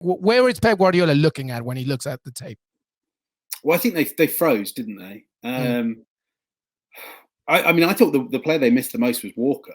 Where is Pep Guardiola looking at when he looks at the tape? Well, I think they froze, didn't they? I mean, I thought the player they missed the most was Walker.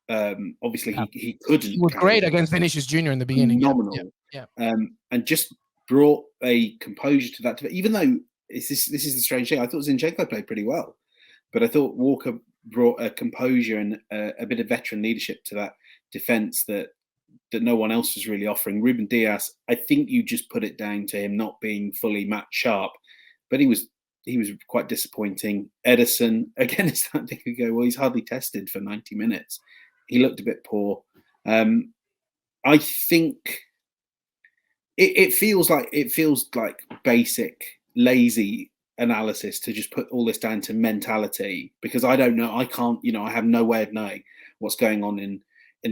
Obviously, he couldn't. He was great against Vinicius Jr. in the beginning. Phenomenal. Yeah. And just brought a composure to that. Even though this is the strange thing, I thought Zinchenko played pretty well, but I thought Walker brought a composure and a bit of veteran leadership to that defence that no one else was really offering. Ruben Dias, I think you just put it down to him not being fully match sharp, but he was quite disappointing. Ederson, again, it's that thing you go, well, he's hardly tested for 90 minutes. He looked a bit poor. I think it feels like basic, lazy analysis to just put all this down to mentality, because I don't know. I can't, I have no way of knowing what's going on in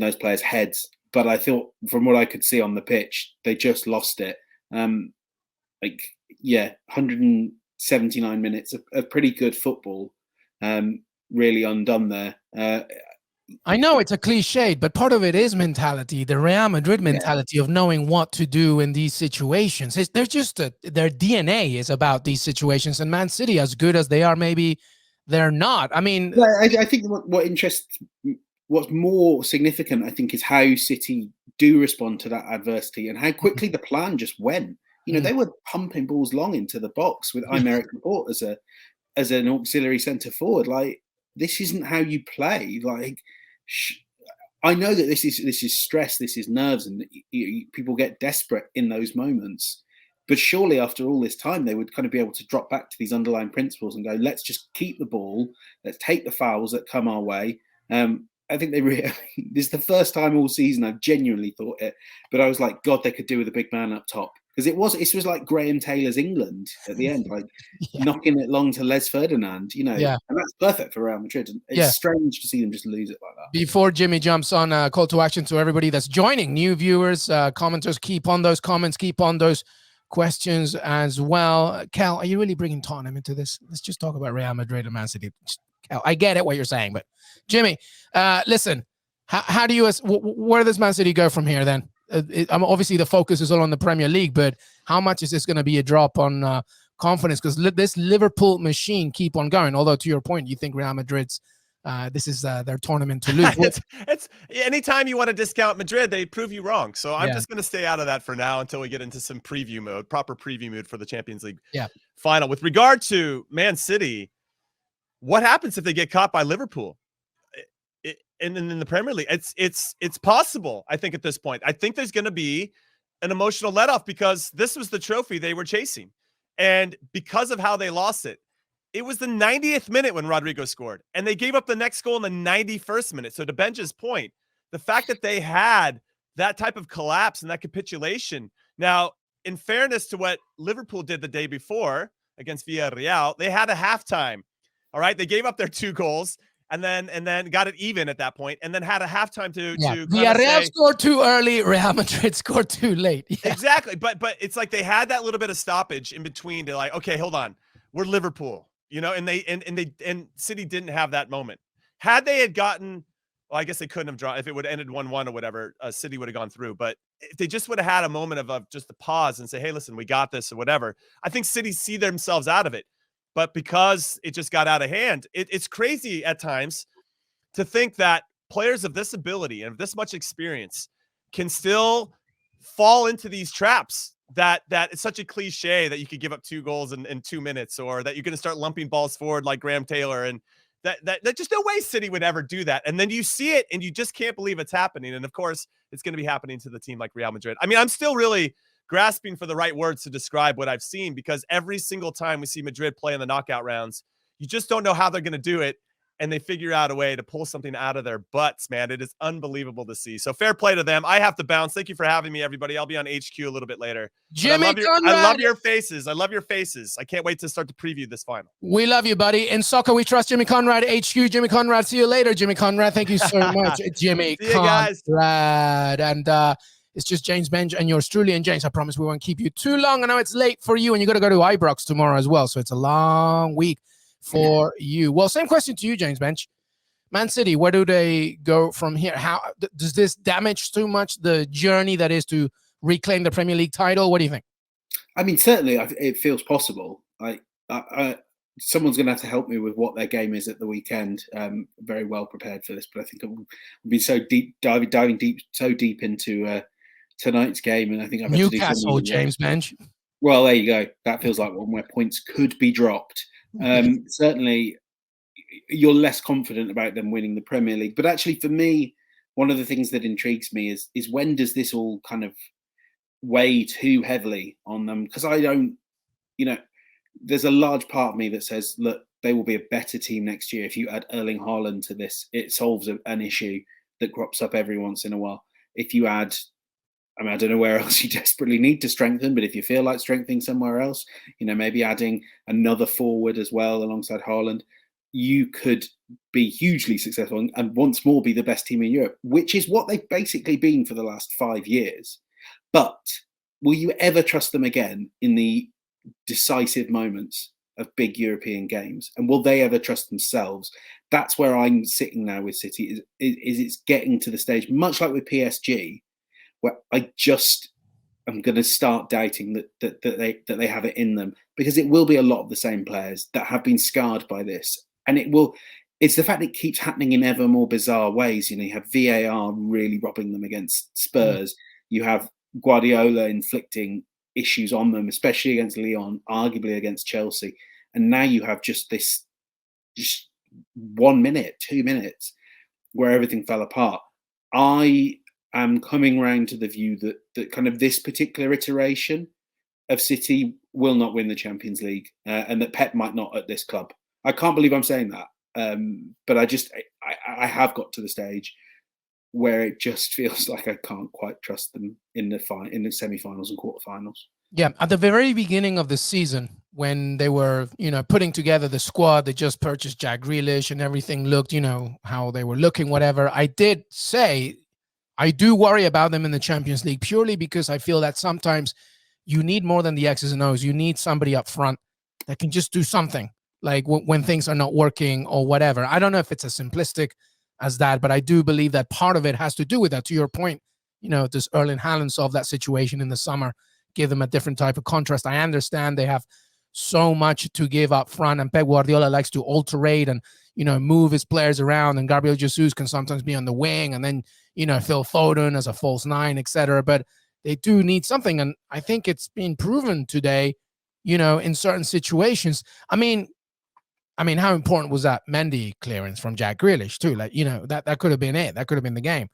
those players' heads. But I thought, from what I could see on the pitch, they just lost it. 179 minutes of pretty good football, really undone there. I know it's a cliche, but part of it is mentality, the Real Madrid mentality of knowing what to do in these situations. Their DNA is about these situations, and Man City, as good as they are, maybe they're not. I mean, I think what's more significant, I think, is how City do respond to that adversity and how quickly the plan just went. They were pumping balls long into the box with Aymeric Laporte as an auxiliary centre forward. Like, this isn't how you play. Like, I know that this is stress, this is nerves, and people get desperate in those moments. But surely, after all this time, they would kind of be able to drop back to these underlying principles and go, let's just keep the ball, let's take the fouls that come our way. I think this is the first time all season I've genuinely thought it, but I was like, God, they could do with a big man up top. Because it was like Graham Taylor's England at the end, like knocking it long to Les Ferdinand, and that's perfect for Real Madrid. And it's strange to see them just lose it like that. Before Jimmy jumps on, call to action to everybody that's joining, new viewers, commenters, keep on those comments, keep on those questions as well. Cal, are you really bringing Tottenham into this? Let's just talk about Real Madrid and Man City. Cal, I get it what you're saying, but Jimmy, listen, how do you, where does Man City go from here then? Obviously the focus is all on the Premier League, but how much is this going to be a drop on confidence? Because this Liverpool machine keep on going. Although, to your point, you think Real Madrid's this is their tournament to lose. it's anytime you want to discount Madrid, they prove you wrong. So I'm just going to stay out of that for now until we get into some preview mode, proper preview mode for the Champions League final. With regard to Man City, what happens if they get caught by Liverpool? And in the Premier League, it's possible. I think at this point, I think there's going to be an emotional let-off because this was the trophy they were chasing, and because of how they lost it, it was the 90th minute when Rodrigo scored, and they gave up the next goal in the 91st minute. So to Benja's point, the fact that they had that type of collapse and that capitulation. Now, in fairness to what Liverpool did the day before against Villarreal, they had a halftime. All right, they gave up their 2 goals. And then got it even at that point, and then had a halftime to Villarreal scored too early, Real Madrid scored too late. Exactly, but it's like they had that little bit of stoppage in between to like, okay, hold on, we're Liverpool, and City didn't have that moment. Had they had gotten, well, I guess they couldn't have drawn if it would have ended 1-1 or whatever. City would have gone through, but if they just would have had a moment of just a pause and say, hey, listen, we got this or whatever, I think City see themselves out of it. But because it just got out of hand, it's crazy at times to think that players of this ability and of this much experience can still fall into these traps that it's such a cliche that you could give up 2 goals in 2 minutes, or that you're going to start lumping balls forward like Graham Taylor. And that just no way City would ever do that. And then you see it and you just can't believe it's happening. And of course, it's going to be happening to the team like Real Madrid. I mean, I'm still really grasping for the right words to describe what I've seen, because every single time we see Madrid play in the knockout rounds, you just don't know how they're going to do it. And they figure out a way to pull something out of their butts, man. It is unbelievable to see. So fair play to them. I have to bounce. Thank you for having me, everybody. I'll be on HQ a little bit later. Jimmy Conrad. I love your faces. I love your faces. I can't wait to start to preview this final. We love you, buddy. In soccer, we trust Jimmy Conrad, HQ. Jimmy Conrad, see you later. Jimmy Conrad, thank you so much. Jimmy Conrad. And it's just James Benj and yours truly. And James, I promise we won't keep you too long. I know it's late for you, and you got to go to Ibrox tomorrow as well. So it's a long week for you. Well, same question to you, James Bench. Man City, where do they go from here? How does this damage too much the journey that is to reclaim the Premier League title? What do you think? I mean, certainly it feels possible. Someone's going to have to help me with what their game is at the weekend. Very well prepared for this, but I think we'll be so deep, diving deep into tonight's game, and I think I've had Newcastle, to do James Bench. Well, there you go. That feels like one where points could be dropped. Certainly, you're less confident about them winning the Premier League. But actually, for me, one of the things that intrigues me is when does this all kind of weigh too heavily on them? Because I don't, there's a large part of me that says, look, they will be a better team next year if you add Erling Haaland to this. It solves an issue that crops up every once in a while. If you add, I mean, I don't know where else you desperately need to strengthen, but if you feel like strengthening somewhere else, maybe adding another forward as well alongside Haaland, you could be hugely successful and once more be the best team in Europe, which is what they've basically been for the last 5 years. But will you ever trust them again in the decisive moments of big European games? And will they ever trust themselves? That's where I'm sitting now with City, is it's getting to the stage, much like with PSG, where I just am going to start doubting that they have it in them, because it will be a lot of the same players that have been scarred by this. And it's the fact it keeps happening in ever more bizarre ways. You have VAR really robbing them against Spurs. You have Guardiola inflicting issues on them, especially against Lyon, arguably against Chelsea. And now you have just 1 minute, 2 minutes where everything fell apart. I am coming round to the view that kind of this particular iteration of City will not win the Champions League, and that Pep might not at this club. I can't believe I'm saying that, but I have got to the stage where it just feels like I can't quite trust them in the semi-finals and quarterfinals. Yeah, at the very beginning of the season, when they were, putting together the squad, they just purchased Jack Grealish and everything looked, how they were looking, whatever. I did say I do worry about them in the Champions League purely because I feel that sometimes you need more than the X's and O's. You need somebody up front that can just do something, like when things are not working or whatever. I don't know if it's as simplistic as that, but I do believe that part of it has to do with that. To your point, does Erling Haaland solve that situation in the summer, give them a different type of contrast? I understand they have so much to give up front, and Pep Guardiola likes to alterate and, move his players around, and Gabriel Jesus can sometimes be on the wing, and then, Phil Foden as a false nine, etc. But they do need something, and I think it's been proven today, in certain situations. I mean, how important was that Mendy clearance from Jack Grealish too? Like, that could have been it. That could have been the game.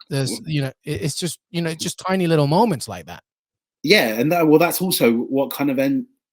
There's, it's just, just tiny little moments like that. Yeah, and that's also what kind of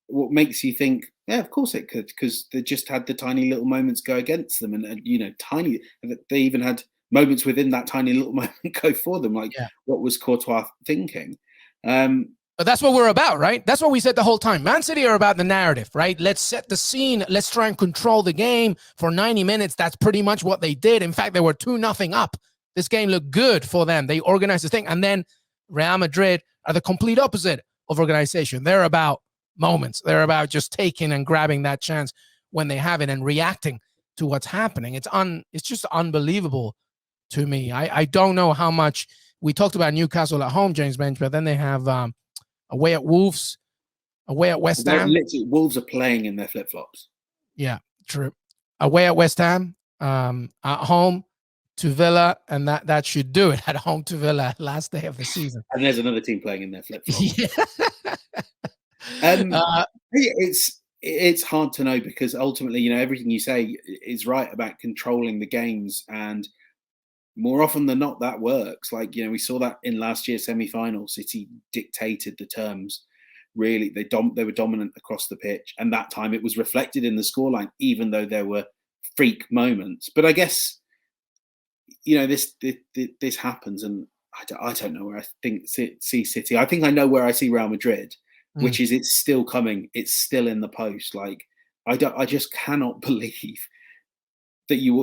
what makes you think, yeah, of course it could, because they just had the tiny little moments go against them, and tiny. They even had moments within that tiny little moment go for them. Like, what was Courtois thinking? But that's what we're about, right? That's what we said the whole time. Man City are about the narrative, right? Let's set the scene. Let's try and control the game for 90 minutes. That's pretty much what they did. In fact, they were 2-0 up. This game looked good for them. They organized this thing. And then Real Madrid are the complete opposite of organization. They're about moments. They're about just taking and grabbing that chance when they have it and reacting to what's happening. It's just unbelievable to me. I don't know how much. We talked about Newcastle at home, James Bench, but then they have away at Wolves, away at West Ham. Literally, Wolves are playing in their flip-flops. Yeah, true. Away at West Ham, at home to Villa, and that should do it. At home to Villa, last day of the season. And there's another team playing in their flip-flops. It's hard to know, because ultimately, everything you say is right about controlling the games, and more often than not, that works. Like, we saw that in last year's semi-final. City dictated the terms. Really, they were dominant across the pitch, and that time it was reflected in the scoreline, even though there were freak moments. But I guess, this happens, and I don't know where I think see City. I think I know where I see Real Madrid, which is it's still coming. It's still in the post. Like, I just cannot believe that you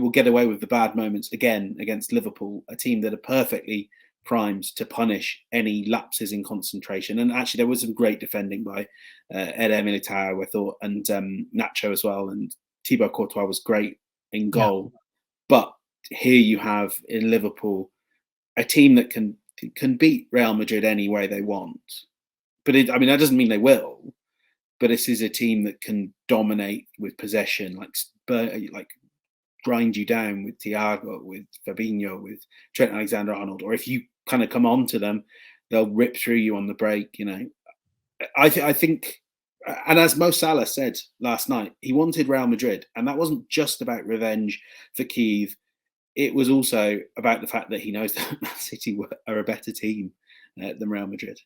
will get away with the bad moments again against Liverpool, a team that are perfectly primed to punish any lapses in concentration. And actually, there was some great defending by Eder Militao, I thought, and Nacho as well, and Thibaut Courtois was great in goal. Yeah. But here you have in Liverpool a team that can can beat Real Madrid any way they want. But I mean, that doesn't mean they will. But this is a team that can dominate with possession, like grind you down with Thiago, with Fabinho, with Trent Alexander-Arnold. Or if you kind of come on to them, they'll rip through you on the break. I think, and as Mo Salah said last night, he wanted Real Madrid, and that wasn't just about revenge for Kyiv. It was also about the fact that he knows that Man City are a better team than Real Madrid.